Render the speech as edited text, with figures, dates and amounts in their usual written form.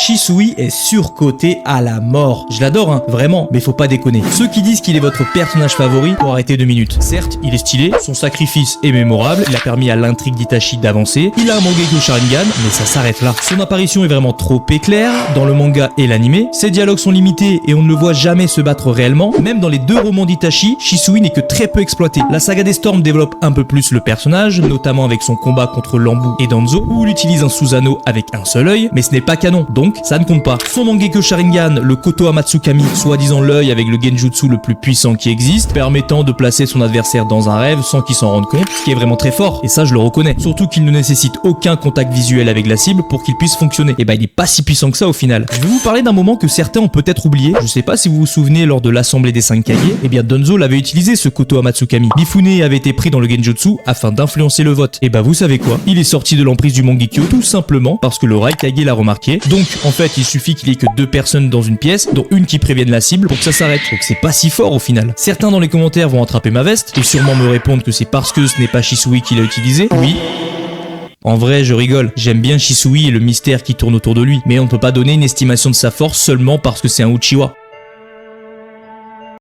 Shisui est surcoté à la mort. Je l'adore, hein, vraiment, mais faut pas déconner. Ceux qui disent qu'il est votre personnage favori, pour arrêter 2 minutes. Certes, il est stylé, son sacrifice est mémorable, il a permis à l'intrigue d'Itachi d'avancer, il a un Mangekyo Sharingan, mais ça s'arrête là. Son apparition est vraiment trop éclair, dans le manga et l'anime, ses dialogues sont limités et on ne le voit jamais se battre réellement, même dans les 2 romans d'Itachi, Shisui n'est que très peu exploité. La saga des Storms développe un peu plus le personnage, notamment avec son combat contre Lambu et Danzo, où il utilise un Susanoo avec un seul œil, mais ce n'est pas canon, donc ça ne compte pas. Son Mangekyo Sharingan, le Koto Matsukami, soi-disant l'œil avec le genjutsu le plus puissant qui existe, permettant de placer son adversaire dans un rêve sans qu'il s'en rende compte, ce qui est vraiment très fort, et ça je le reconnais. Surtout qu'il ne nécessite aucun contact visuel avec la cible pour qu'il puisse fonctionner. Et bah il est pas si puissant que ça au final. Je vais vous parler d'un moment que certains ont peut-être oublié, je sais pas si vous vous souvenez lors de l'assemblée des 5 Kage, et bien Danzo l'avait utilisé ce Koto Matsukami. Mifune avait été pris dans le genjutsu afin d'influencer le vote. Et bah vous savez quoi, il est sorti de l'emprise du Mangekyo tout simplement parce que le Raikage l'a remarqué. Donc en fait il suffit qu'il y ait que 2 personnes dans une pièce, dont une qui prévienne la cible pour que ça s'arrête. Donc c'est pas si fort au final. Certains dans les commentaires vont attraper ma veste et sûrement me répondre que c'est parce que ce n'est pas Shisui qui l'a utilisé. Oui. En vrai, je rigole, j'aime bien Shisui et le mystère qui tourne autour de lui, mais on ne peut pas donner une estimation de sa force seulement parce que c'est un Uchiwa.